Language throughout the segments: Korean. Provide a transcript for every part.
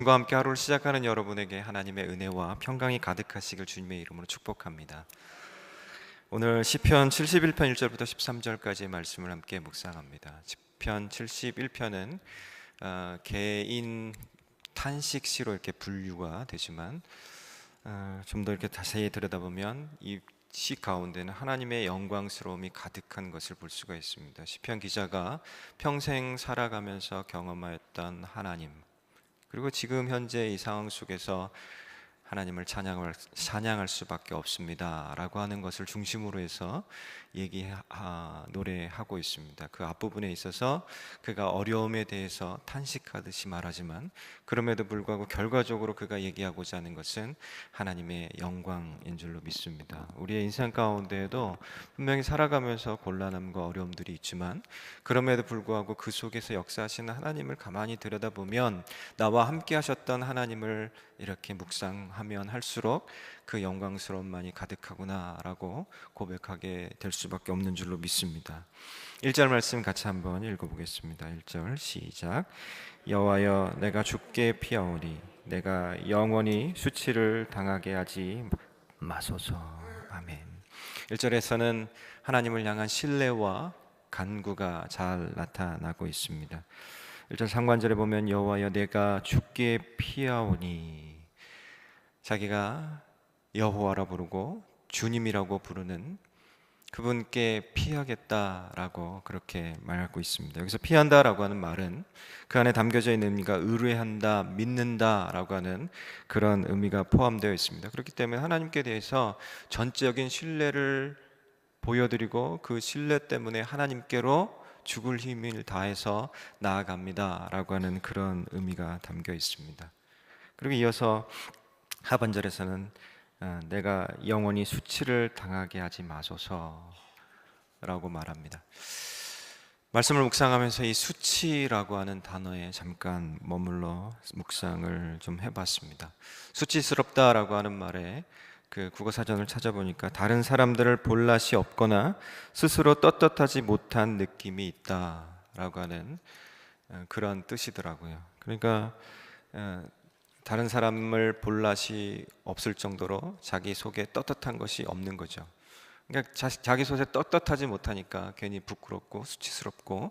과 함께 하루를 시작하는 여러분에게 하나님의 은혜와 평강이 가득하시길 주님의 이름으로 축복합니다. 오늘 시편 71편 1절부터 13절까지의 말씀을 함께 묵상합니다. 시편 71편은 개인 탄식시로 이렇게 분류가 되지만 좀 더 이렇게 자세히 들여다보면 이 시 가운데는 하나님의 영광스러움이 가득한 것을 볼 수가 있습니다. 시편 기자가 평생 살아가면서 경험하였던 하나님, 그리고 지금 현재 이 상황 속에서 하나님을 찬양할 수밖에 없습니다 라고 하는 것을 중심으로 해서 노래하고 있습니다. 그 앞부분에 있어서 그가 어려움에 대해서 탄식하듯이 말하지만 그럼에도 불구하고 결과적으로 그가 얘기하고자 하는 것은 하나님의 영광인 줄로 믿습니다. 우리의 인생 가운데에도 분명히 살아가면서 곤란함과 어려움들이 있지만 그럼에도 불구하고 그 속에서 역사하시는 하나님을 가만히 들여다보면 나와 함께 하셨던 하나님을 이렇게 묵상하면 할수록 그 영광스러움만이 가득하구나 라고 고백하게 될 수밖에 없는 줄로 믿습니다. 1절 말씀 같이 한번 읽어보겠습니다. 1절 시작. 여호와여, 내가 주께 피하오니 내가 영원히 수치를 당하게 하지 마소서. 아멘. 1절에서는 하나님을 향한 신뢰와 간구가 잘 나타나고 있습니다. 1절 상반절에 보면 여호와여, 내가 주께 피하오니, 자기가 여호와라 부르고 주님이라고 부르는 그분께 피하겠다라고 그렇게 말하고 있습니다. 여기서 피한다라고 하는 말은 그 안에 담겨져 있는 의미가 의뢰한다, 믿는다라고 하는 그런 의미가 포함되어 있습니다. 그렇기 때문에 하나님께 대해서 전적인 신뢰를 보여드리고 그 신뢰 때문에 하나님께로 죽을 힘을 다해서 나아갑니다라고 하는 그런 의미가 담겨 있습니다. 그리고 이어서 하반절에서는 내가 영원히 수치를 당하게 하지 마소서라고 말합니다. 말씀을 묵상하면서 이 수치라고 하는 단어에 잠깐 머물러 묵상을 좀 해봤습니다. 수치스럽다라고 하는 말에 그 국어사전을 찾아보니까 다른 사람들을 볼 낯이 없거나 스스로 떳떳하지 못한 느낌이 있다라고 하는 그런 뜻이더라고요. 그러니까 다른 사람을 볼 낯이 없을 정도로 자기 속에 떳떳한 것이 없는 거죠. 그러니까 자기 속에 떳떳하지 못하니까 괜히 부끄럽고 수치스럽고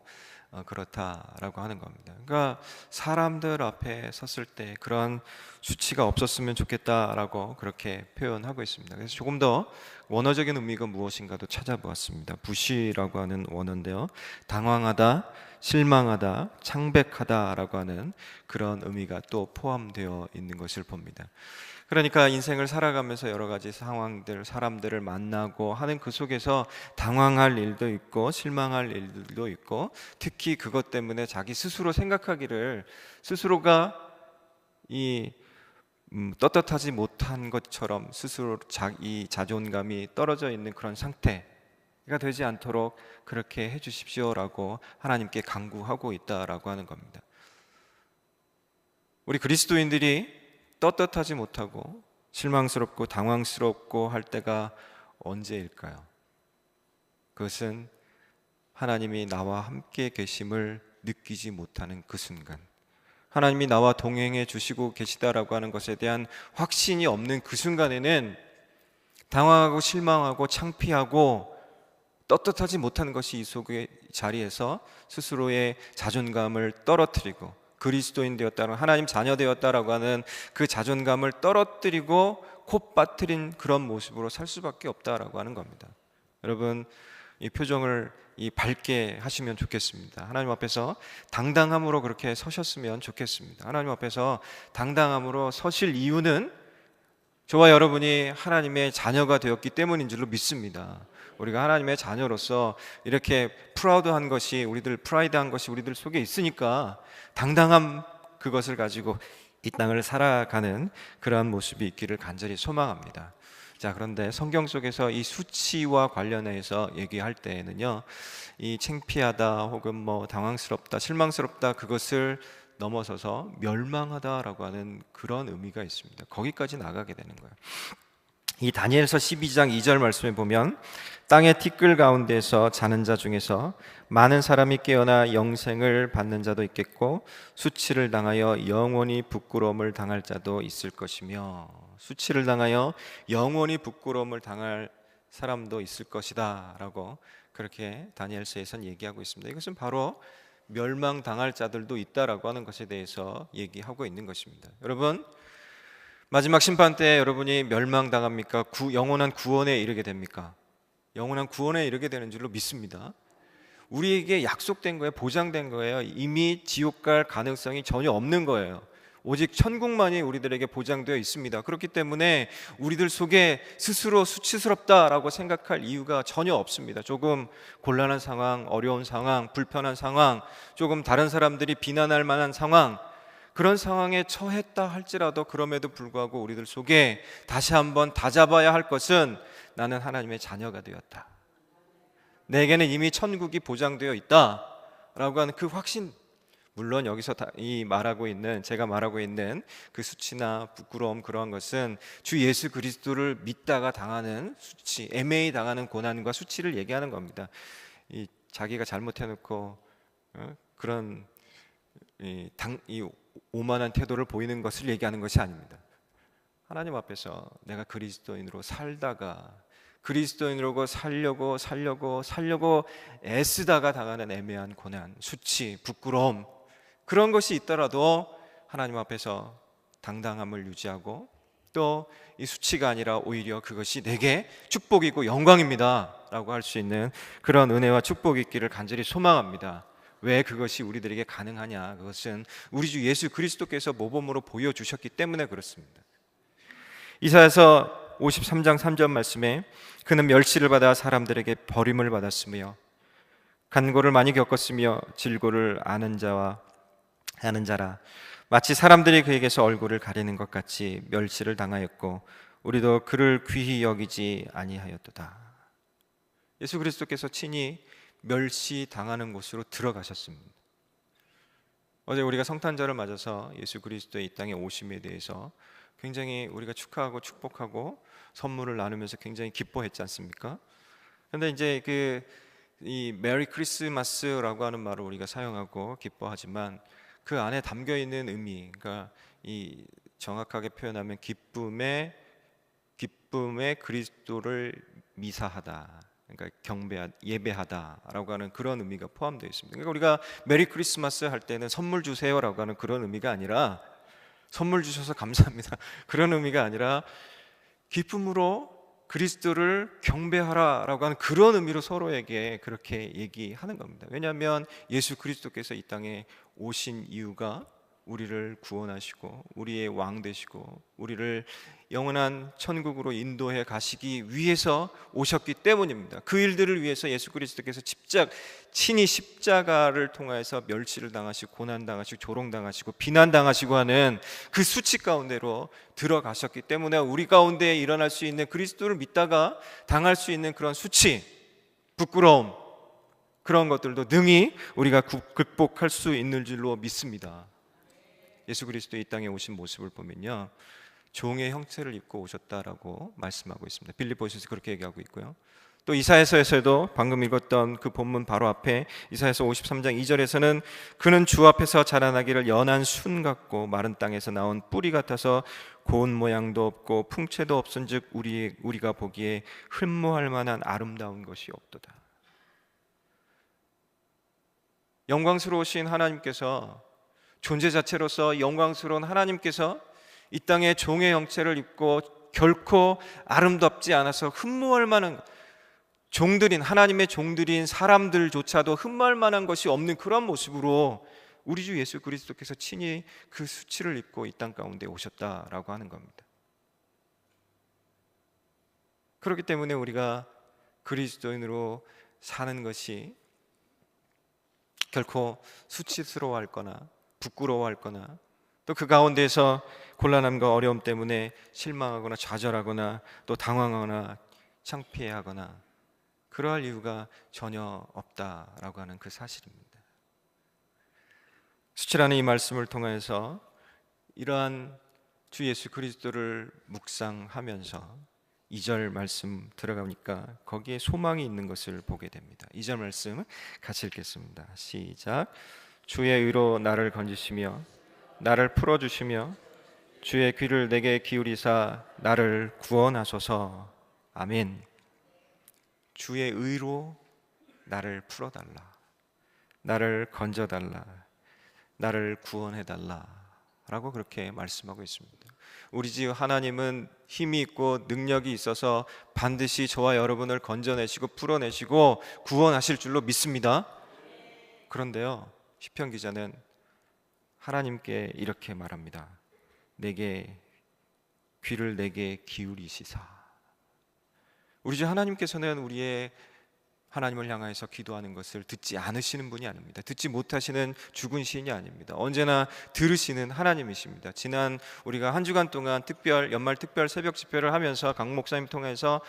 그렇다라고 하는 겁니다. 그러니까 사람들 앞에 섰을 때 그런 수치가 없었으면 좋겠다라고 그렇게 표현하고 있습니다. 그래서 조금 더 원어적인 의미가 무엇인가도 찾아보았습니다. 부시라고 하는 원어인데요, 당황하다, 실망하다, 창백하다라고 하는 그런 의미가 또 포함되어 있는 것을 봅니다. 그러니까 인생을 살아가면서 여러 가지 상황들, 사람들을 만나고 하는 그 속에서 당황할 일도 있고 실망할 일도 있고, 특히 그것 때문에 자기 스스로 생각하기를 스스로가 떳떳하지 못한 것처럼 스스로 자기 자존감이 떨어져 있는 그런 상태가 되지 않도록 그렇게 해주십시오라고 하나님께 간구하고 있다라고 하는 겁니다. 우리 그리스도인들이 떳떳하지 못하고 실망스럽고 당황스럽고 할 때가 언제일까요? 그것은 하나님이 나와 함께 계심을 느끼지 못하는 그 순간, 하나님이 나와 동행해 주시고 계시다라고 하는 것에 대한 확신이 없는 그 순간에는 당황하고 실망하고 창피하고 떳떳하지 못한 것이 이 속의 자리에서 스스로의 자존감을 떨어뜨리고 그리스도인 되었다는, 하나님 자녀 되었다라고 하는 그 자존감을 떨어뜨리고 콧바트린 그런 모습으로 살 수밖에 없다라고 하는 겁니다. 여러분, 이 표정을 밝게 하시면 좋겠습니다. 하나님 앞에서 당당함으로 그렇게 서셨으면 좋겠습니다. 하나님 앞에서 당당함으로 서실 이유는 저와 여러분이 하나님의 자녀가 되었기 때문인 줄로 믿습니다. 우리가 하나님의 자녀로서 이렇게 프라우드한 것이 프라이드한 것이 우리들 속에 있으니까 당당함, 그것을 가지고 이 땅을 살아가는 그러한 모습이 있기를 간절히 소망합니다. 자, 그런데 성경 속에서 이 수치와 관련해서 얘기할 때에는요, 이 창피하다 혹은 당황스럽다, 실망스럽다, 그것을 넘어서서 멸망하다라고 하는 그런 의미가 있습니다. 거기까지 나가게 되는 거예요. 이 다니엘서 12장 2절 말씀에 보면 땅의 티끌 가운데서 자는 자 중에서 많은 사람이 깨어나 영생을 받는 자도 있겠고 수치를 당하여 영원히 부끄러움을 당할 자도 있을 것이며, 수치를 당하여 영원히 부끄러움을 당할 사람도 있을 것이다 라고 그렇게 다니엘서에서는 얘기하고 있습니다. 이것은 바로 멸망당할 자들도 있다라고 하는 것에 대해서 얘기하고 있는 것입니다. 여러분, 마지막 심판 때 여러분이 멸망당합니까? 영원한 구원에 이르게 됩니까? 영원한 구원에 이르게 되는 줄로 믿습니다. 우리에게 약속된 거예요. 보장된 거예요. 이미 지옥 갈 가능성이 전혀 없는 거예요. 오직 천국만이 우리들에게 보장되어 있습니다. 그렇기 때문에 우리들 속에 스스로 수치스럽다라고 생각할 이유가 전혀 없습니다. 조금 곤란한 상황, 어려운 상황, 불편한 상황, 조금 다른 사람들이 비난할 만한 상황, 그런 상황에 처했다 할지라도 그럼에도 불구하고 우리들 속에 다시 한번 다잡아야 할 것은 나는 하나님의 자녀가 되었다. 내게는 이미 천국이 보장되어 있다라고 하는 그 확신. 물론 여기서 제가 말하고 있는 그 수치나 부끄러움, 그러한 것은 주 예수 그리스도를 믿다가 당하는 수치, 애매히 당하는 고난과 수치를 얘기하는 겁니다. 자기가 잘못해놓고 그런 오만한 태도를 보이는 것을 얘기하는 것이 아닙니다. 하나님 앞에서 내가 그리스도인으로 살다가 그리스도인으로 살려고 애쓰다가 당하는 애매한 고난, 수치, 부끄러움, 그런 것이 있더라도 하나님 앞에서 당당함을 유지하고 또 이 수치가 아니라 오히려 그것이 내게 축복이고 영광입니다 라고 할 수 있는 그런 은혜와 축복이 있기를 간절히 소망합니다. 왜 그것이 우리들에게 가능하냐? 그것은 우리 주 예수 그리스도께서 모범으로 보여주셨기 때문에 그렇습니다. 이사야서 53장 3절 말씀에 그는 멸시를 받아 사람들에게 버림을 받았으며 간고를 많이 겪었으며 질고를 아는 자라 마치 사람들이 그에게서 얼굴을 가리는 것 같이 멸시를 당하였고 우리도 그를 귀히 여기지 아니하였도다. 예수 그리스도께서 친히 멸시 당하는 곳으로 들어가셨습니다. 어제 우리가 성탄절을 맞아서 예수 그리스도의 이 땅에 오심에 대해서 굉장히 우리가 축하하고 축복하고 선물을 나누면서 굉장히 기뻐했지 않습니까? 그런데 이제 이 메리 크리스마스라고 하는 말을 우리가 사용하고 기뻐하지만 그 안에 담겨 있는 의미, 그러니까 이 정확하게 표현하면 기쁨의 그리스도를 미사하다, 그러니까 예배하다라고 하는 그런 의미가 포함되어 있습니다. 그러니까 우리가 메리 크리스마스 할 때는 선물 주세요라고 하는 그런 의미가 아니라, 선물 주셔서 감사합니다 그런 의미가 아니라 기쁨으로 그리스도를 경배하라라고 하는 그런 의미로 서로에게 그렇게 얘기하는 겁니다. 왜냐하면 예수 그리스도께서 이 땅에 오신 이유가 우리를 구원하시고 우리의 왕 되시고 우리를 영원한 천국으로 인도해 가시기 위해서 오셨기 때문입니다. 그 일들을 위해서 예수 그리스도께서 친히 십자가를 통하여서 멸시를 당하시고 고난당하시고 조롱당하시고 비난당하시고 하는 그 수치 가운데로 들어가셨기 때문에 우리 가운데 일어날 수 있는, 그리스도를 믿다가 당할 수 있는 그런 수치, 부끄러움, 그런 것들도 능히 우리가 극복할 수 있는 줄로 믿습니다. 예수 그리스도 이 땅에 오신 모습을 보면요, 종의 형체를 입고 오셨다라고 말씀하고 있습니다. 빌립보서에서 그렇게 얘기하고 있고요. 또 이사야서에서도 방금 읽었던 그 본문 바로 앞에 이사야서 53장 2절에서는 그는 주 앞에서 자라나기를 연한 순 같고 마른 땅에서 나온 뿌리 같아서 고운 모양도 없고 풍채도 없은즉 우리가 보기에 흠모할 만한 아름다운 것이 없도다. 영광스러우신 하나님께서, 존재 자체로서 영광스러운 하나님께서 이 땅에 종의 형체를 입고 결코 아름답지 않아서 흠모할 만한, 하나님의 종들인 사람들조차도 흠모할 만한 것이 없는 그런 모습으로 우리 주 예수 그리스도께서 친히 그 수치를 입고 이 땅 가운데 오셨다라고 하는 겁니다. 그렇기 때문에 우리가 그리스도인으로 사는 것이 결코 수치스러워할 거나 부끄러워할 거나 또 그 가운데서 곤란함과 어려움 때문에 실망하거나 좌절하거나 또 당황하거나 창피해하거나 그러할 이유가 전혀 없다라고 하는 그 사실입니다. 수치라는 이 말씀을 통해서 이러한 주 예수 그리스도를 묵상하면서 2절 말씀 들어가니까 거기에 소망이 있는 것을 보게 됩니다. 2절 말씀 같이 읽겠습니다. 시작. 주의 의로 나를 건지시며 나를 풀어주시며 주의 귀를 내게 기울이사 나를 구원하소서. 아멘. 주의 의로 나를 풀어달라, 나를 건져달라, 나를 구원해달라 라고 그렇게 말씀하고 있습니다. 우리 집 하나님은 힘이 있고 능력이 있어서 반드시 저와 여러분을 건져내시고 풀어내시고 구원하실 줄로 믿습니다. 그런데요, 시편 기자는 하나님께 이렇게 말합니다. 귀를 내게 기울이시사. 우리 주 하나님께서는 우리의 하나님을 향해서 기도하는 것을 듣지 않으시는 분이 아닙니다. 듣지 못하시는 죽은 시인이 아닙니다. 언제나 들으시는 하나님이십니다. 지난 우리가 한 주간 동안 연말 특별 새벽 집회를 하면서 강 목사님 통해서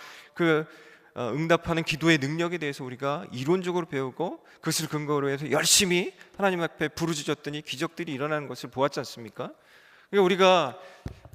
응답하는 기도의 능력에 대해서 우리가 이론적으로 배우고 그것을 근거로 해서 열심히 하나님 앞에 부르짖었더니 기적들이 일어나는 것을 보았지 않습니까? 그러니까 우리가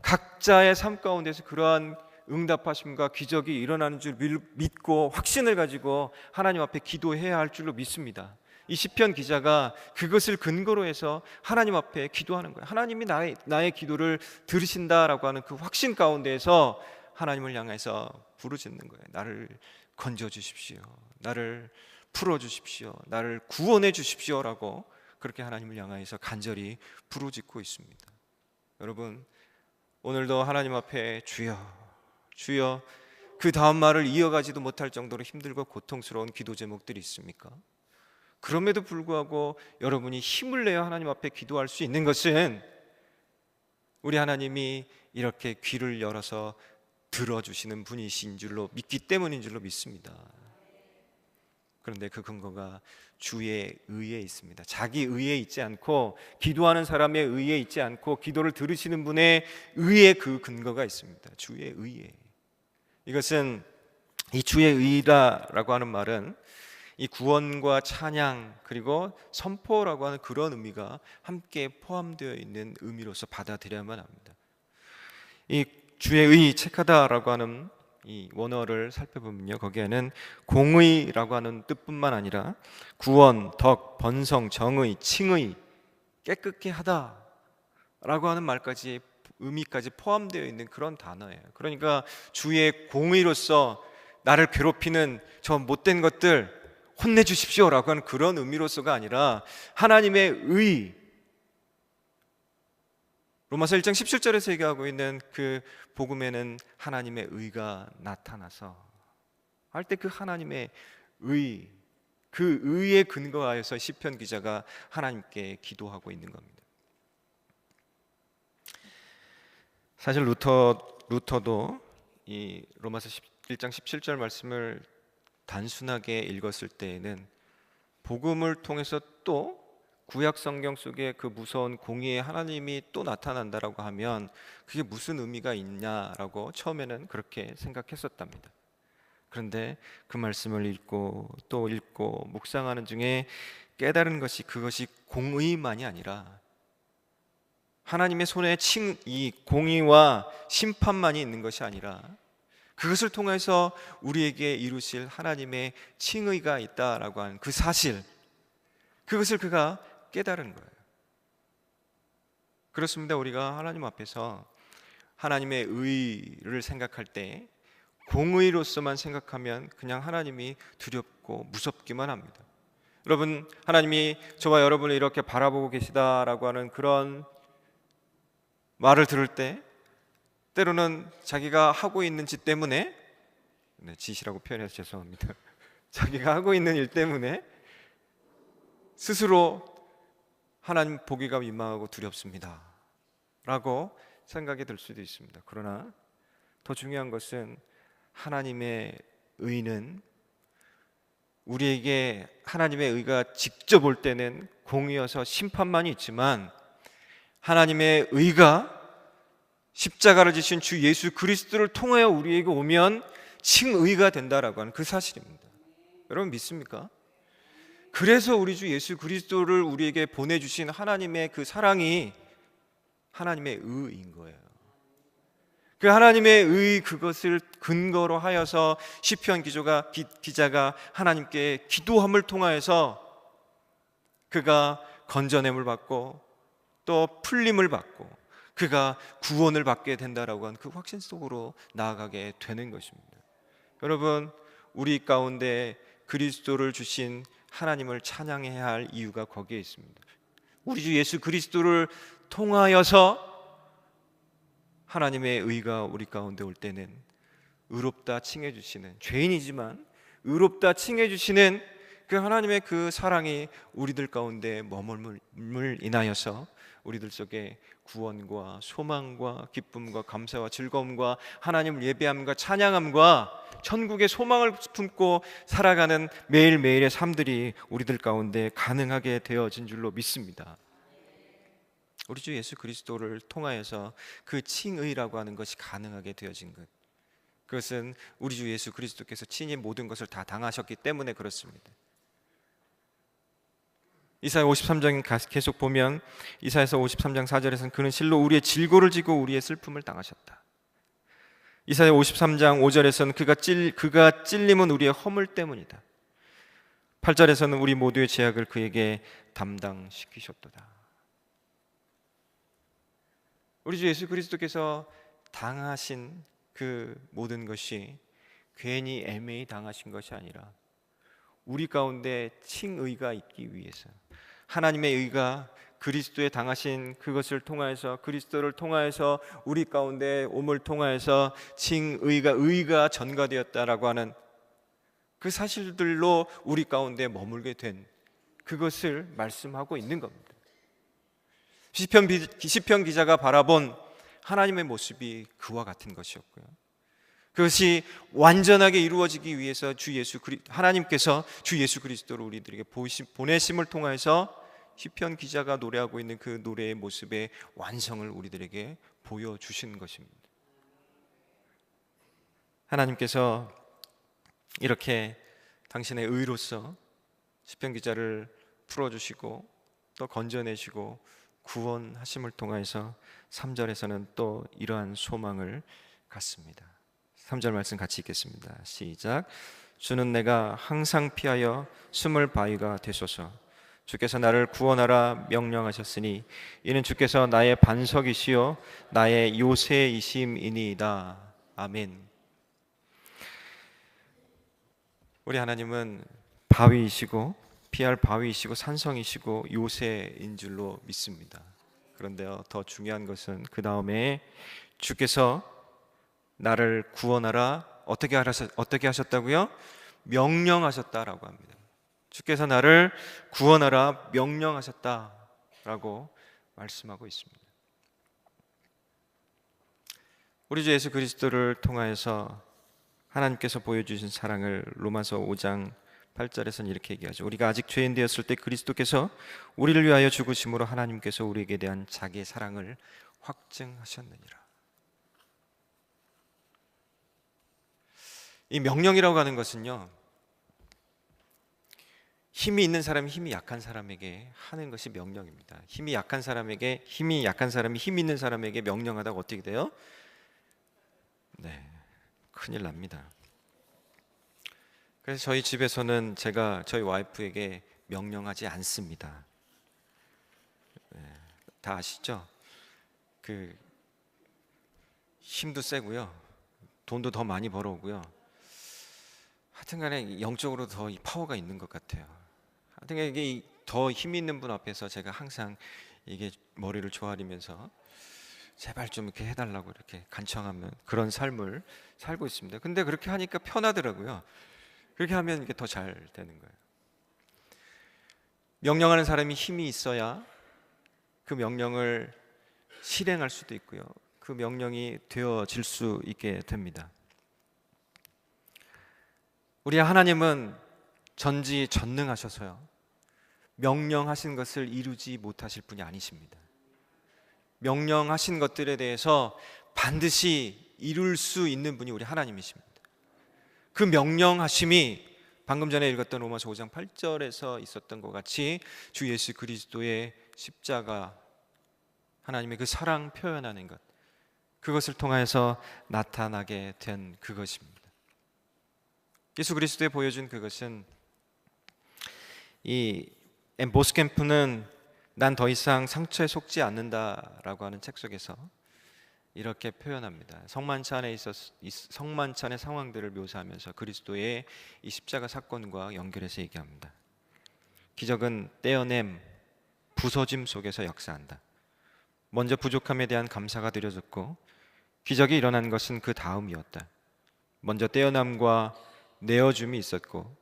각자의 삶 가운데서 그러한 응답하심과 기적이 일어나는 줄 믿고 확신을 가지고 하나님 앞에 기도해야 할 줄로 믿습니다. 이 시편 기자가 그것을 근거로 해서 하나님 앞에 기도하는 거예요. 하나님이 나의 기도를 들으신다라고 하는 그 확신 가운데에서 하나님을 향해서 부르짖는 거예요. 나를 건져주십시오, 나를 풀어주십시오, 나를 구원해 주십시오라고 그렇게 하나님을 향해서 간절히 부르짖고 있습니다. 여러분, 오늘도 하나님 앞에 주여 주여, 그 다음 말을 이어가지도 못할 정도로 힘들고 고통스러운 기도 제목들이 있습니까? 그럼에도 불구하고 여러분이 힘을 내어 하나님 앞에 기도할 수 있는 것은 우리 하나님이 이렇게 귀를 열어서 들어주시는 분이신 줄로 믿기 때문인 줄로 믿습니다. 그런데 그 근거가 주의 의에 있습니다. 자기 의에 있지 않고, 기도하는 사람의 의에 있지 않고, 기도를 들으시는 분의 의에 그 근거가 있습니다. 주의 의에. 이것은 이 주의 의라고 하는 말은 이 구원과 찬양 그리고 선포라고 하는 그런 의미가 함께 포함되어 있는 의미로서 받아들여야만 합니다. 이 주의 의, 체크하다라고 하는 이 원어를 살펴보면요, 거기에는 공의라고 하는 뜻뿐만 아니라 구원, 덕, 번성, 정의, 칭의, 깨끗게 하다라고 하는 말까지, 의미까지 포함되어 있는 그런 단어예요. 그러니까 주의 공의로서 나를 괴롭히는 저 못된 것들 혼내주십시오라고 하는 그런 의미로서가 아니라 하나님의 의, 로마서 1장 17절에서 얘기하고 있는 그 복음에는 하나님의 의가 나타나서 할 때 그 하나님의 의, 그 의에 근거하여서 시편 기자가 하나님께 기도하고 있는 겁니다. 사실 루터도 이 로마서 1장 17절 말씀을 단순하게 읽었을 때에는 복음을 통해서 또 구약 성경 속에 그 무서운 공의의 하나님이 또 나타난다라고 하면 그게 무슨 의미가 있냐라고 처음에는 그렇게 생각했었답니다. 그런데 그 말씀을 읽고 또 읽고 묵상하는 중에 깨달은 것이, 그것이 공의만이 아니라 하나님의 손에 이 공의와 심판만이 있는 것이 아니라 그것을 통해서 우리에게 이루실 하나님의 칭의가 있다라고 하는 그 사실, 그것을 그가 깨달은 거예요. 그렇습니다. 우리가 하나님 앞에서 하나님의 의를 생각할 때 공의로서만 생각하면 그냥 하나님이 두렵고 무섭기만 합니다. 여러분, 하나님이 저와 여러분을 이렇게 바라보고 계시다라고 하는 그런 말을 들을 때 때로는 자기가 하고 있는 짓 때문에, 짓이라고 표현해서 죄송합니다, 자기가 하고 있는 일 때문에 스스로 하나님 보기가 민망하고 두렵습니다 라고 생각이 들 수도 있습니다. 그러나 더 중요한 것은 하나님의 의는, 우리에게 하나님의 의가 직접 올 때는 공의여서 심판만이 있지만 하나님의 의가 십자가를 지신 주 예수 그리스도를 통하여 우리에게 오면 칭의가 된다라고 하는 그 사실입니다. 여러분 믿습니까? 그래서 우리 주 예수 그리스도를 우리에게 보내주신 하나님의 그 사랑이 하나님의 의인 거예요. 그 하나님의 의, 그것을 근거로 하여서 시편 기자가 하나님께 기도함을 통하여서 그가 건져냄을 받고 또 풀림을 받고 그가 구원을 받게 된다라고 하는 그 확신 속으로 나아가게 되는 것입니다. 여러분, 우리 가운데 그리스도를 주신 하나님을 찬양해야 할 이유가 거기에 있습니다. 우리 주 예수 그리스도를 통하여서 하나님의 의가 우리 가운데 올 때는 의롭다 칭해 주시는, 죄인이지만 의롭다 칭해 주시는 그 하나님의 그 사랑이 우리들 가운데 머물므로 인하여서 우리들 속에 구원과 소망과 기쁨과 감사와 즐거움과 하나님을 예배함과 찬양함과 천국의 소망을 품고 살아가는 매일매일의 삶들이 우리들 가운데 가능하게 되어진 줄로 믿습니다. 우리 주 예수 그리스도를 통하여서 그 칭의라고 하는 것이 가능하게 되어진 것, 그것은 우리 주 예수 그리스도께서 친히 모든 것을 다 당하셨기 때문에 그렇습니다. 이사야 53장 계속 보면 이사야서 53장 4절에서는 그는 실로 우리의 질고를 지고 우리의 슬픔을 당하셨다. 이사야 53장 5절에서는 그가 찔림은 우리의 허물 때문이다. 8절에서는 우리 모두의 죄악을 그에게 담당시키셨도다. 우리 주 예수 그리스도께서 당하신 그 모든 것이 괜히 애매히 당하신 것이 아니라 우리 가운데 칭의가 있기 위해서, 하나님의 의가 그리스도의 당하신 그것을 통하여서, 그리스도를 통하여서 우리 가운데 옴을 통하여서 의가 전가되었다라고 하는 그 사실들로 우리 가운데 머물게 된 그것을 말씀하고 있는 겁니다. 시편 기자가 바라본 하나님의 모습이 그와 같은 것이었고요, 그것이 완전하게 이루어지기 위해서 하나님께서 주 예수 그리스도를 우리들에게 보내심을 통해서 시편 기자가 노래하고 있는 그 노래의 모습의 완성을 우리들에게 보여주신 것입니다. 하나님께서 이렇게 당신의 의로서 시편 기자를 풀어주시고 또 건져내시고 구원하심을 통해서 3절에서는 또 이러한 소망을 갖습니다. 3절 말씀 같이 읽겠습니다. 시작. 주는 내가 항상 피하여 숨을 바위가 되소서. 주께서 나를 구원하라 명령하셨으니 이는 주께서 나의 반석이시요 나의 요새이심이니이다. 아멘. 우리 하나님은 바위이시고 피할 바위이시고 산성이시고 요새인 줄로 믿습니다. 그런데요, 더 중요한 것은 그 다음에 주께서 나를 구원하라 어떻게 하셨다고요? 명령하셨다라고 합니다. 주께서 나를 구원하라 명령하셨다라고 말씀하고 있습니다. 우리 주 예수 그리스도를 통하여서 하나님께서 보여주신 사랑을 로마서 5장 8절에서는 이렇게 얘기하죠. 우리가 아직 죄인 되었을 때 그리스도께서 우리를 위하여 죽으심으로 하나님께서 우리에게 대한 자기의 사랑을 확증하셨느니라. 이 명령이라고 하는 것은요, 힘이 있는 사람이 힘이 약한 사람에게 하는 것이 명령입니다. 힘이 약한 사람이 힘 있는 사람에게 명령하다가 어떻게 돼요? 네, 큰일 납니다. 그래서 저희 집에서는 제가 저희 와이프에게 명령하지 않습니다. 네, 다 아시죠? 그 힘도 세고요, 돈도 더 많이 벌어오고요. 하여튼간에 영적으로 더 파워가 있는 것 같아요. 하여튼간에 이게 더 힘 있는 분 앞에서 제가 항상 이게 머리를 조아리면서 제발 좀 이렇게 해달라고 이렇게 간청하면 그런 삶을 살고 있습니다. 근데 그렇게 하니까 편하더라고요. 그렇게 하면 이게 더 잘 되는 거예요. 명령하는 사람이 힘이 있어야 그 명령을 실행할 수도 있고요, 그 명령이 되어질 수 있게 됩니다. 우리 하나님은 전지전능하셔서요, 명령하신 것을 이루지 못하실 분이 아니십니다. 명령하신 것들에 대해서 반드시 이룰 수 있는 분이 우리 하나님이십니다. 그 명령하심이 방금 전에 읽었던 로마서 5장 8절에서 있었던 것 같이 주 예수 그리스도의 십자가, 하나님의 그 사랑 표현하는 것, 그것을 통하여서 나타나게 된 그것입니다. 예수 그리스도에 보여준 그것은 이 보스캠프는 난 더 이상 상처에 속지 않는다라고 하는 책 속에서 이렇게 표현합니다. 성만찬의 상황들을 묘사하면서 그리스도의 이 십자가 사건과 연결해서 얘기합니다. 기적은 떼어냄, 부서짐 속에서 역사한다. 먼저 부족함에 대한 감사가 드려졌고 기적이 일어난 것은 그 다음이었다. 먼저 떼어남과 내어줌이 있었고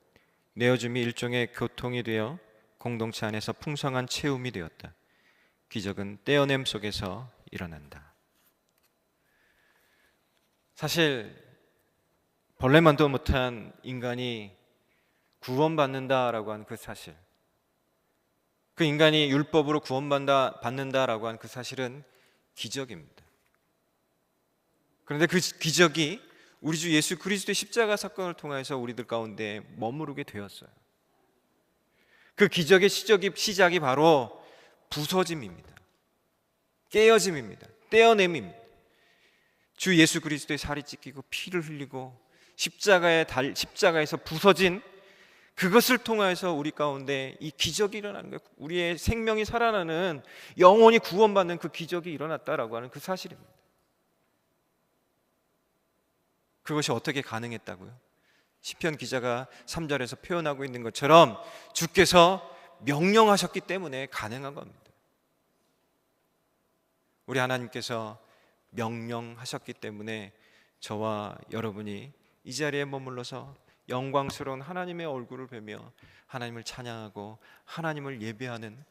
내어줌이 일종의 교통이 되어 공동체 안에서 풍성한 채움이 되었다. 기적은 떼어냄 속에서 일어난다. 사실 벌레만도 못한 인간이 구원받는다라고 하는 그 사실, 그 인간이 율법으로 구원받는다라고 하는 그 사실은 기적입니다. 그런데 그 기적이 우리 주 예수 그리스도의 십자가 사건을 통해서 우리들 가운데 머무르게 되었어요. 그 기적의 시작이 바로 부서짐입니다. 깨어짐입니다. 떼어냄입니다. 주 예수 그리스도의 살이 찢기고 피를 흘리고 십자가에서 부서진 그것을 통해서 우리 가운데 이 기적이 일어나는 거예요. 우리의 생명이 살아나는, 영혼이 구원받는 그 기적이 일어났다라고 하는 그 사실입니다. 그것이 어떻게 가능했다고요? 시편 기자가 3절에서 표현하고 있는 것처럼 주께서 명령하셨기 때문에 가능한 겁니다. 우리 하나님께서 명령하셨기 때문에 저와 여러분이 이 자리에 머물러서 영광스러운 하나님의 얼굴을 뵈며 하나님을 찬양하고 하나님을 예배하는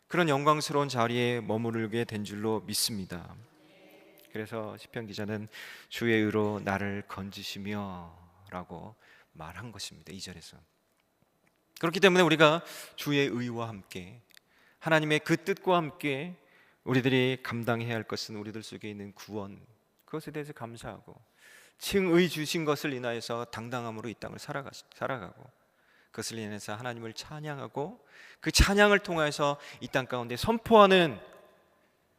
그런 영광스러운 자리에 머무르게 된 줄로 믿습니다. 그래서 시편 기자는 주의 의로 나를 건지시며 라고 말한 것입니다. 2절에서. 그렇기 때문에 우리가 주의 의와 함께 하나님의 그 뜻과 함께 우리들이 감당해야 할 것은 우리들 속에 있는 구원, 그것에 대해서 감사하고 칭의 주신 것을 인하여서 당당함으로 이 땅을 살아가고 그것을 인해서 하나님을 찬양하고 그 찬양을 통해서 이 땅 가운데 선포하는,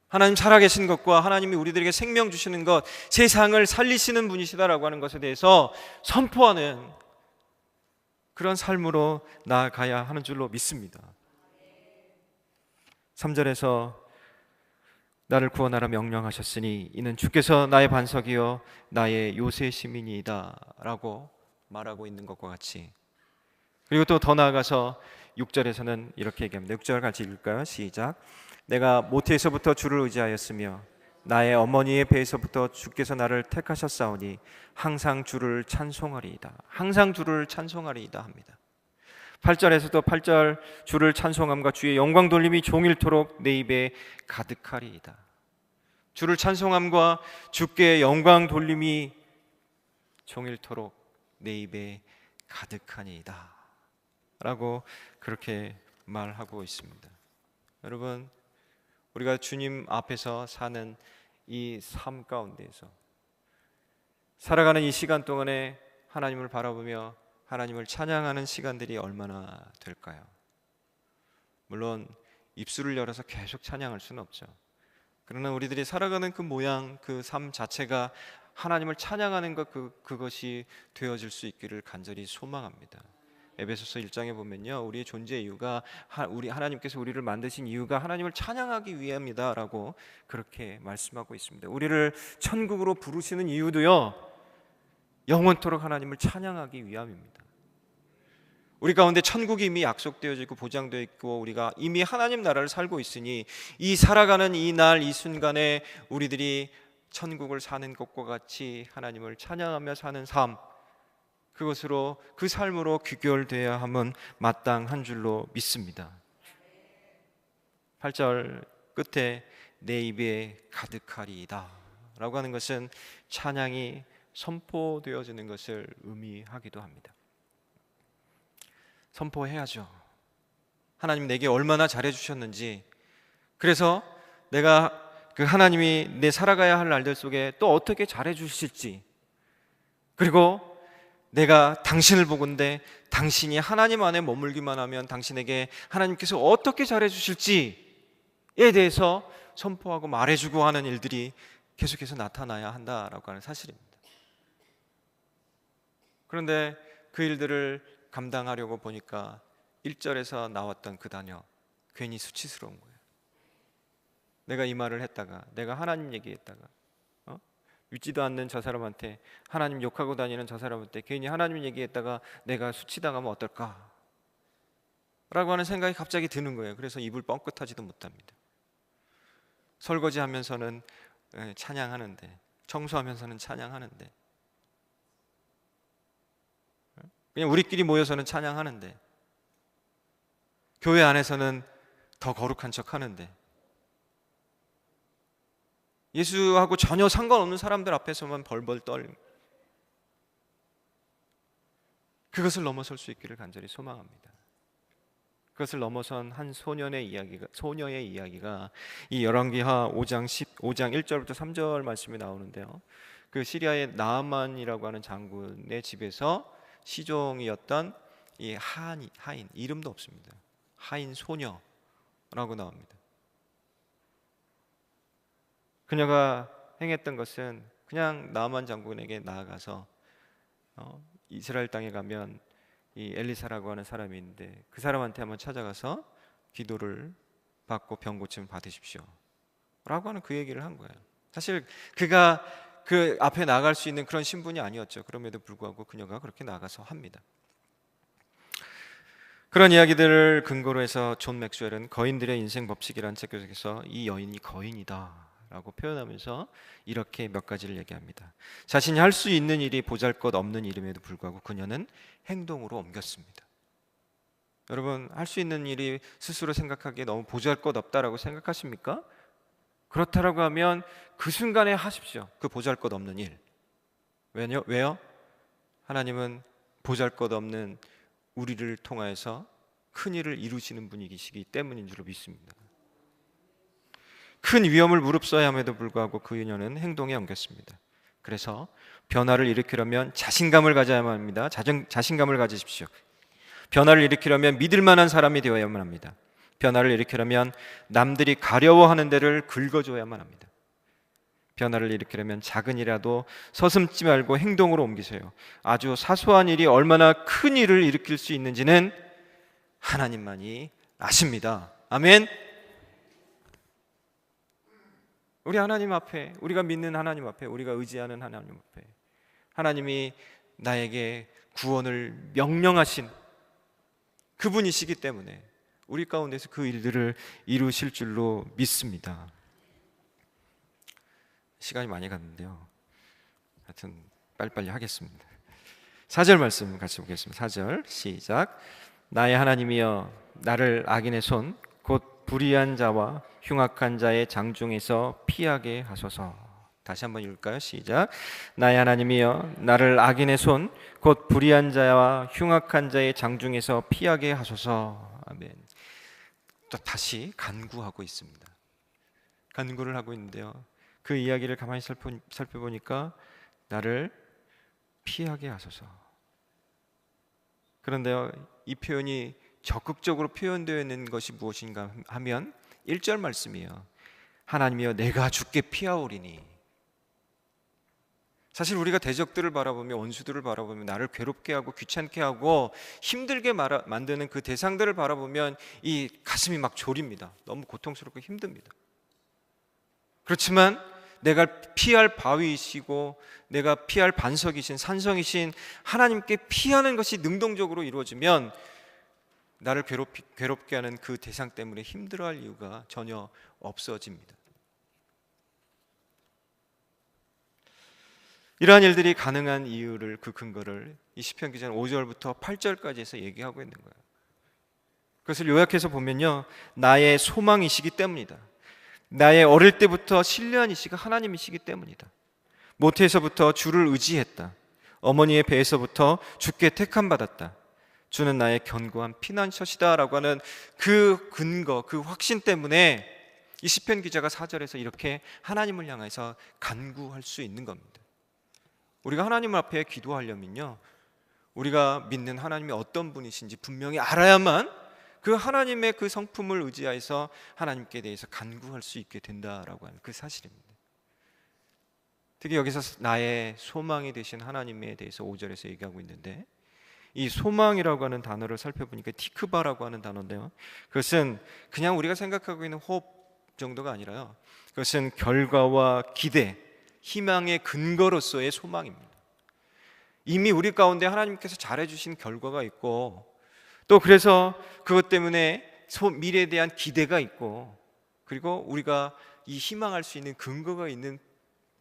하나님 살아계신 것과 하나님이 우리들에게 생명 주시는 것, 세상을 살리시는 분이시다라고 하는 것에 대해서 선포하는 그런 삶으로 나아가야 하는 줄로 믿습니다. 3절에서 나를 구원하라 명령하셨으니 이는 주께서 나의 반석이요 나의 요새 시민이다 라고 말하고 있는 것과 같이, 그리고 또 더 나아가서 6절에서는 이렇게 얘기합니다. 6절 같이 읽을까요? 시작. 내가 모태에서부터 주를 의지하였으며 나의 어머니의 배에서부터 주께서 나를 택하셨사오니 항상 주를 찬송하리이다. 항상 주를 찬송하리이다 합니다. 8절에서도 8절 주를 찬송함과 주의 영광 돌림이 종일토록 내 입에 가득하리이다. 주를 찬송함과 주께 영광 돌림이 종일토록 내 입에 가득하니이다 라고 그렇게 말하고 있습니다. 여러분, 우리가 주님 앞에서 사는 이 삶 가운데에서 살아가는 이 시간 동안에 하나님을 바라보며 하나님을 찬양하는 시간들이 얼마나 될까요? 물론 입술을 열어서 계속 찬양할 수는 없죠. 그러나 우리들이 살아가는 그 모양, 그 삶 자체가 하나님을 찬양하는 것, 그것이 되어질 수 있기를 간절히 소망합니다. 에베소서 1장에 보면요, 우리의 존재 이유가 우리 하나님께서 우리를 만드신 이유가 하나님을 찬양하기 위함이다라고 그렇게 말씀하고 있습니다. 우리를 천국으로 부르시는 이유도요, 영원토록 하나님을 찬양하기 위함입니다. 우리 가운데 천국이 이미 약속되어지고 보장되어 있고 우리가 이미 하나님 나라를 살고 있으니 이 살아가는 이 날, 이 순간에 우리들이 천국을 사는 것과 같이 하나님을 찬양하며 사는 삶, 그것으로, 그 삶으로 귀결되어야 함은 마땅한 줄로 믿습니다. 8절 끝에 내 입에 가득하리이다 라고 하는 것은 찬양이 선포되어지는 것을 의미하기도 합니다. 선포해야죠. 하나님 내게 얼마나 잘해주셨는지, 그래서 내가 그 하나님이 내 살아가야 할 날들 속에 또 어떻게 잘해주실지, 그리고 내가 당신을 보건대 당신이 하나님 안에 머물기만 하면 당신에게 하나님께서 어떻게 잘해주실지에 대해서 선포하고 말해주고 하는 일들이 계속해서 나타나야 한다라고 하는 사실입니다. 그런데 그 일들을 감당하려고 보니까 1절에서 나왔던 그 단어, 괜히 수치스러운 거예요. 내가 이 말을 했다가, 내가 하나님 얘기했다가, 믿지도 않는 저 사람한테, 하나님 욕하고 다니는 저 사람한테 괜히 하나님 얘기했다가 내가 수치당하면 어떨까? 라고 하는 생각이 갑자기 드는 거예요. 그래서 입을 뻥끗하지도 못합니다. 설거지하면서는 찬양하는데, 청소하면서는 찬양하는데, 그냥 우리끼리 모여서는 찬양하는데, 교회 안에서는 더 거룩한 척 하는데, 예수하고 전혀 상관없는 사람들 앞에서만 벌벌 떨, 그것을 넘어설 수 있기를 간절히 소망합니다. 그것을 넘어선 한 소녀의 이야기가 이 열왕기하 5장 1절부터 3절 말씀이 나오는데요. 그 시리아의 나아만이라고 하는 장군의 집에서 시종이었던 이 하인, 이름도 없습니다. 하인 소녀라고 나옵니다. 그녀가 행했던 것은 그냥 나아만 장군에게 나아가서 이스라엘 땅에 가면 이 엘리사라고 하는 사람이 있는데 그 사람한테 한번 찾아가서 기도를 받고 병 고침 받으십시오 라고 하는 그 얘기를 한 거예요. 사실 그가 그 앞에 나갈 수 있는 그런 신분이 아니었죠. 그럼에도 불구하고 그녀가 그렇게 나가서 합니다. 그런 이야기들을 근거로 해서 존 맥스웰은 거인들의 인생 법칙이라는 책 속에서 이 여인이 거인이다 라고 표현하면서 이렇게 몇 가지를 얘기합니다. 자신이 할 수 있는 일이 보잘것없는 일임에도 불구하고 그녀는 행동으로 옮겼습니다. 여러분, 할 수 있는 일이 스스로 생각하기에 너무 보잘것없다라고 생각하십니까? 그렇다라고 하면 그 순간에 하십시오. 그 보잘것없는 일. 왜요? 하나님은 보잘것없는 우리를 통하여서 큰 일을 이루시는 분이시기 때문인 줄로 믿습니다. 큰 위험을 무릅써야 함에도 불구하고 그녀는 행동에 옮겼습니다. 그래서 변화를 일으키려면 자신감을 가져야만 합니다. 자신감을 가지십시오. 변화를 일으키려면 믿을 만한 사람이 되어야만 합니다. 변화를 일으키려면 남들이 가려워하는 데를 긁어줘야만 합니다. 변화를 일으키려면 작은 일이라도 서슴지 말고 행동으로 옮기세요. 아주 사소한 일이 얼마나 큰 일을 일으킬 수 있는지는 하나님만이 아십니다. 아멘. 우리 하나님 앞에, 우리가 믿는 하나님 앞에, 우리가 의지하는 하나님 앞에 하나님이 나에게 구원을 명령하신 그분이시기 때문에 우리 가운데서 그 일들을 이루실 줄로 믿습니다. 시간이 많이 갔는데요. 하여튼 빨리빨리 하겠습니다. 4절 말씀 같이 보겠습니다. 4절 시작. 나의 하나님이여 나를 악인의 손 곧 불의한 자와 흉악한 자의 장중에서 피하게 하소서. 다시 한번 읽을까요? 시작. 나의 하나님이여 나를 악인의 손 곧 불의한 자와 흉악한 자의 장중에서 피하게 하소서. 아멘. 또 다시 간구하고 있습니다. 간구를 하고 있는데요. 그 이야기를 가만히 살펴보니까 나를 피하게 하소서. 그런데요, 이 표현이 적극적으로 표현되어 있는 것이 무엇인가 하면 1절 말씀이에요. 하나님이여 내가 주께 피하오리니. 사실 우리가 대적들을 바라보며 원수들을 바라보며 나를 괴롭게 하고 귀찮게 하고 힘들게 만드는 그 대상들을 바라보면 이 가슴이 막 졸입니다. 너무 고통스럽고 힘듭니다. 그렇지만 내가 피할 바위이시고 내가 피할 반석이신 산성이신 하나님께 피하는 것이 능동적으로 이루어지면 나를 괴롭게 하는 그 대상 때문에 힘들어할 이유가 전혀 없어집니다. 이러한 일들이 가능한 이유를, 그 근거를 이 시편 기자는 5절부터 8절까지 해서 얘기하고 있는 거예요. 그것을 요약해서 보면요, 나의 소망이시기 때문이다. 나의 어릴 때부터 신뢰한 이시가 하나님이시기 때문이다. 모태에서부터 주를 의지했다. 어머니의 배에서부터 주께 택함받았다. 주는 나의 견고한 피난처시다 라고 하는 그 근거, 그 확신 때문에 이 시편 기자가 4절에서 이렇게 하나님을 향해서 간구할 수 있는 겁니다. 우리가 하나님 앞에 기도하려면요, 우리가 믿는 하나님이 어떤 분이신지 분명히 알아야만 그 하나님의 그 성품을 의지하여서 하나님께 대해서 간구할 수 있게 된다라고 하는 그 사실입니다. 특히 여기서 나의 소망이 되신 하나님에 대해서 5절에서 얘기하고 있는데, 이 소망이라고 하는 단어를 살펴보니까 티크바라고 하는 단어인데요, 그것은 그냥 우리가 생각하고 있는 호흡 정도가 아니라요, 그것은 결과와 기대, 희망의 근거로서의 소망입니다. 이미 우리 가운데 하나님께서 잘해주신 결과가 있고, 또 그래서 그것 때문에 미래에 대한 기대가 있고, 그리고 우리가 이 희망할 수 있는 근거가 있는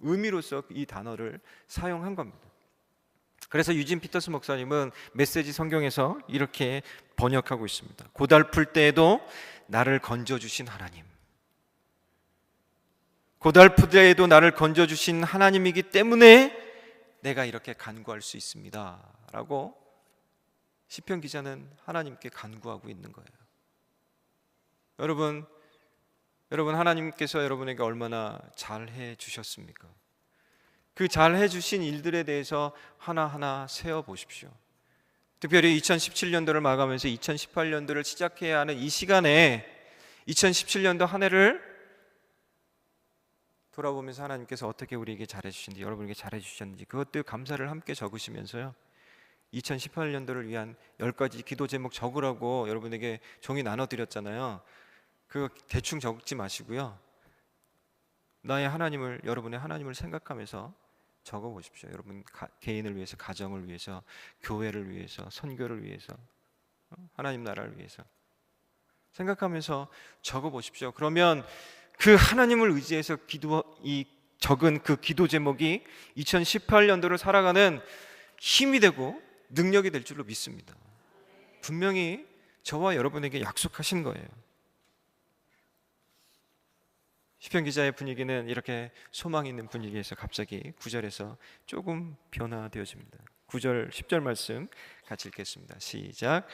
의미로서 이 단어를 사용한 겁니다. 그래서 유진 피터스 목사님은 메시지 성경에서 이렇게 번역하고 있습니다. 고달플 때에도 나를 건져주신 하나님, 고달플 때에도 나를 건져주신 하나님이기 때문에 내가 이렇게 간구할 수 있습니다 라고 시편 기자는 하나님께 간구하고 있는 거예요. 여러분 하나님께서 여러분에게 얼마나 잘해 주셨습니까? 그 잘해 주신 일들에 대해서 하나하나 세어보십시오. 특별히 2017년도를 마감하면서 2018년도를 시작해야 하는 이 시간에 2017년도 한 해를 돌아보면서 하나님께서 어떻게 우리에게 잘해 주셨는지, 여러분에게 잘해 주셨는지 그것들 감사를 함께 적으시면서요, 2018년도를 위한 10가지 기도 제목 적으라고 여러분에게 종이 나눠드렸잖아요. 그거 대충 적지 마시고요, 여러분의 하나님을 생각하면서 적어보십시오. 여러분 개인을 위해서, 가정을 위해서, 교회를 위해서, 선교를 위해서, 하나님 나라를 위해서 생각하면서 적어보십시오. 그러면 그 하나님을 의지해서 적은 그 기도 제목이 2018년도를 살아가는 힘이 되고 능력이 될 줄로 믿습니다. 분명히 저와 여러분에게 약속하신 거예요. 시편 기자의 분위기는 이렇게 소망 있는 분위기에서 갑자기 9절에서 조금 변화되어집니다. 9절 10절 말씀 같이 읽겠습니다. 시작.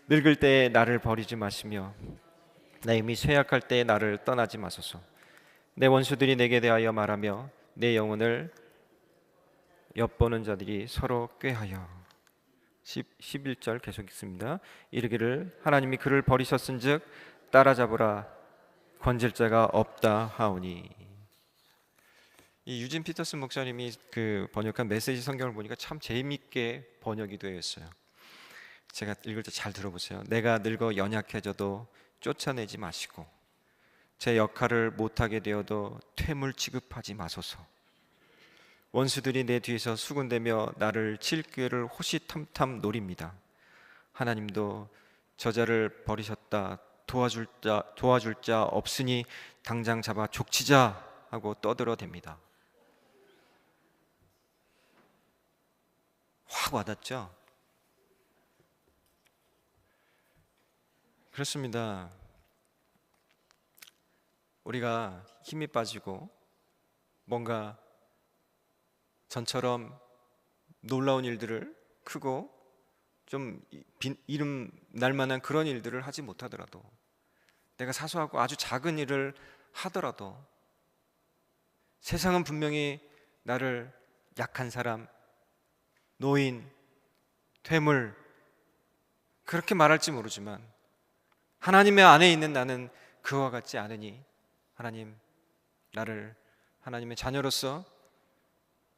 늙을 때에 나를 버리지 마시며 나 이미 쇠약할 때에 나를 떠나지 마소서. 내 원수들이 내게 대하여 말하며 내 영혼을 엿보는 자들이 서로 꾀하여. 11절 계속 읽습니다. 이르기를 하나님이 그를 버리셨은즉 따라잡으라, 건질 자가 없다 하오니. 이 유진 피터슨 목사님이 그 번역한 메시지 성경을 보니까 참 재미있게 번역이 되어 있어요. 제가 읽을 때 잘 들어보세요. 내가 늙어 연약해져도 쫓아내지 마시고 제 역할을 못하게 되어도 퇴물 취급하지 마소서. 원수들이 내 뒤에서 수군대며 나를 칠 기회를 호시탐탐 노립니다. 하나님도 저자를 버리셨다, 도와줄 자 없으니 당장 잡아 족치자 하고 떠들어댑니다. 확 와닿죠? 그렇습니다. 우리가 힘이 빠지고 뭔가 전처럼 놀라운 일들을, 크고 좀 이름 날 만한 그런 일들을 하지 못하더라도, 내가 사소하고 아주 작은 일을 하더라도 세상은 분명히 나를 약한 사람, 노인, 퇴물 그렇게 말할지 모르지만 하나님의 안에 있는 나는 그와 같지 않으니 하나님 나를 하나님의 자녀로서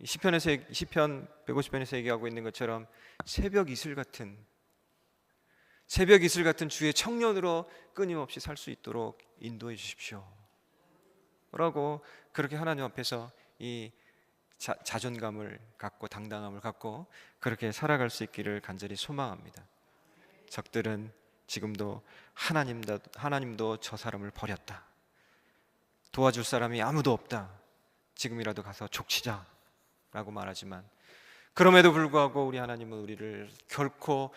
시편 150편에서 얘기하고 있는 것처럼 새벽 이슬 같은 주의 청년으로 끊임없이 살 수 있도록 인도해 주십시오 라고, 그렇게 하나님 앞에서 이 자존감을 갖고 당당함을 갖고 그렇게 살아갈 수 있기를 간절히 소망합니다. 적들은 지금도 하나님도 저 사람을 버렸다, 도와줄 사람이 아무도 없다, 지금이라도 가서 족치자 라고 말하지만, 그럼에도 불구하고 우리 하나님은 우리를 결코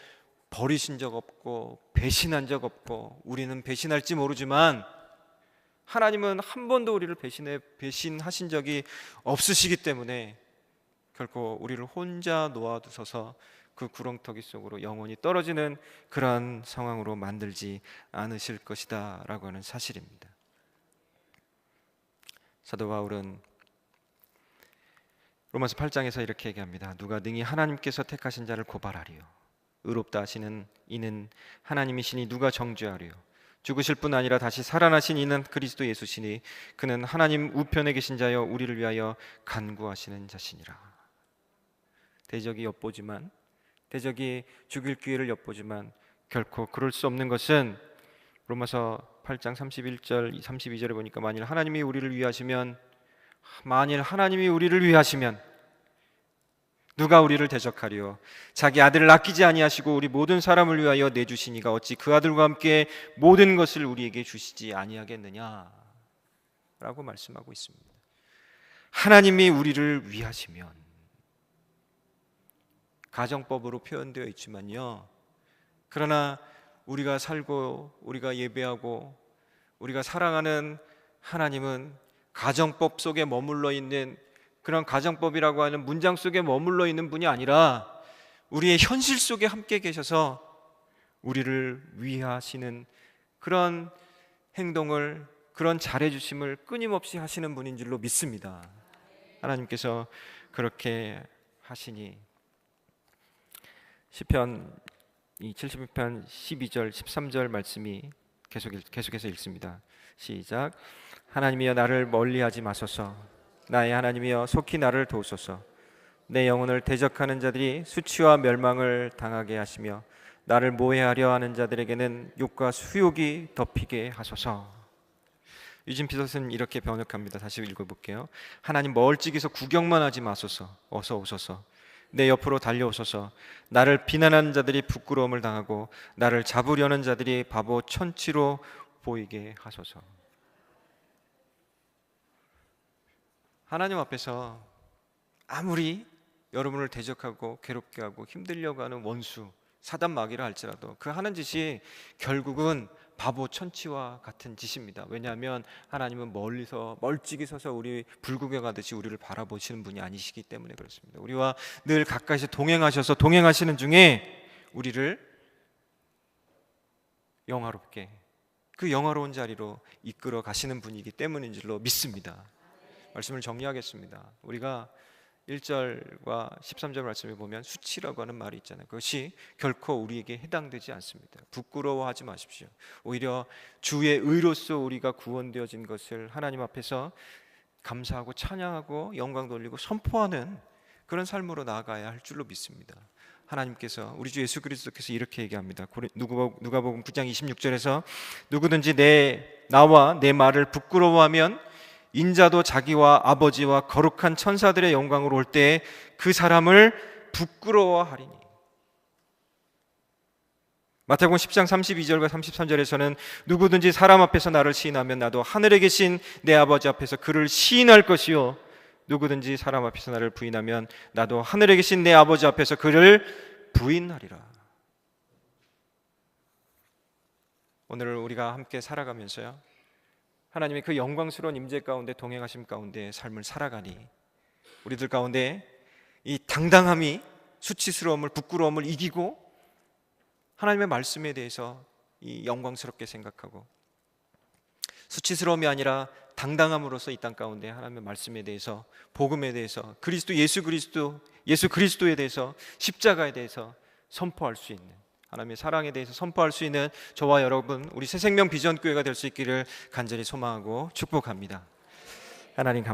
버리신 적 없고 배신한 적 없고, 우리는 배신할지 모르지만 하나님은 한 번도 우리를 배신하신 적이 없으시기 때문에 결코 우리를 혼자 놓아두셔서 그 구렁텅이 속으로 영원히 떨어지는 그러한 상황으로 만들지 않으실 것이다 라고 하는 사실입니다. 사도 바울은 로마서 8장에서 이렇게 얘기합니다. 누가 능히 하나님께서 택하신 자를 고발하리요, 의롭다 하시는 이는 하나님이시니 누가 정죄하리요, 죽으실 뿐 아니라 다시 살아나신 이는 그리스도 예수시니 그는 하나님 우편에 계신 자여 우리를 위하여 간구하시는 자시니라. 대적이 엿보지만, 대적이 죽일 기회를 엿보지만 결코 그럴 수 없는 것은 로마서 8장 31절 32절에 보니까 만일 하나님이 우리를 위하시면 누가 우리를 대적하리요? 자기 아들을 아끼지 아니하시고 우리 모든 사람을 위하여 내주시니가 어찌 그 아들과 함께 모든 것을 우리에게 주시지 아니하겠느냐? 라고 말씀하고 있습니다. 하나님이 우리를 위하시면, 가정법으로 표현되어 있지만요, 그러나 우리가 살고 우리가 예배하고 우리가 사랑하는 하나님은 가정법 속에 머물러 있는, 그런 가정법이라고 하는 문장 속에 머물러 있는 분이 아니라 우리의 현실 속에 함께 계셔서 우리를 위하시는 그런 행동을, 그런 잘해주심을 끊임없이 하시는 분인 줄로 믿습니다. 하나님께서 그렇게 하시니 시편 76편 12절 13절 말씀이 계속해서 읽습니다. 시작. 하나님이여 나를 멀리하지 마소서. 나의 하나님이여 속히 나를 도우소서. 내 영혼을 대적하는 자들이 수치와 멸망을 당하게 하시며 나를 모해하려 하는 자들에게는 욕과 수욕이 덮이게 하소서. 유진 피터슨 이렇게 번역합니다. 다시 읽어볼게요. 하나님 멀찍이서 구경만 하지 마소서. 어서 오소서. 내 옆으로 달려오소서. 나를 비난하는 자들이 부끄러움을 당하고 나를 잡으려는 자들이 바보 천치로 보이게 하소서. 하나님 앞에서 아무리 여러분을 대적하고 괴롭게 하고 힘들려고 하는 원수, 사단 마귀라 할지라도 그 하는 짓이 결국은 바보 천치와 같은 짓입니다. 왜냐하면 하나님은 멀리서 멀찍이 서서 우리 불구경하듯이 우리를 바라보시는 분이 아니시기 때문에 그렇습니다. 우리와 늘 가까이서 동행하셔서 동행하시는 중에 우리를 영화롭게, 그 영화로운 자리로 이끌어 가시는 분이기 때문인 줄로 믿습니다. 말씀을 정리하겠습니다. 우리가 1절과 13절 말씀에 보면 수치라고 하는 말이 있잖아요. 그것이 결코 우리에게 해당되지 않습니다. 부끄러워하지 마십시오. 오히려 주의 의로서 우리가 구원되어진 것을 하나님 앞에서 감사하고 찬양하고 영광 돌리고 선포하는 그런 삶으로 나아가야 할 줄로 믿습니다. 하나님께서, 우리 주 예수 그리스도께서 이렇게 얘기합니다. 누가복음 9장 26절에서 누구든지 나와 내 말을 부끄러워하면 인자도 자기와 아버지와 거룩한 천사들의 영광으로 올 때 그 사람을 부끄러워하리니. 마태복음 10장 32절과 33절에서는 누구든지 사람 앞에서 나를 시인하면 나도 하늘에 계신 내 아버지 앞에서 그를 시인할 것이요 누구든지 사람 앞에서 나를 부인하면 나도 하늘에 계신 내 아버지 앞에서 그를 부인하리라. 오늘 우리가 함께 살아가면서요, 하나님의 그 영광스러운 임재 가운데 동행하심 가운데 삶을 살아가니 우리들 가운데 이 당당함이 수치스러움을, 부끄러움을 이기고 하나님의 말씀에 대해서 이 영광스럽게 생각하고 수치스러움이 아니라 당당함으로써 이 땅 가운데 하나님의 말씀에 대해서, 복음에 대해서, 예수 그리스도에 대해서, 십자가에 대해서 선포할 수 있는, 하나님의 사랑에 대해서 선포할 수 있는 저와 여러분, 우리 새생명 비전교회가 될 수 있기를 간절히 소망하고 축복합니다. 하나님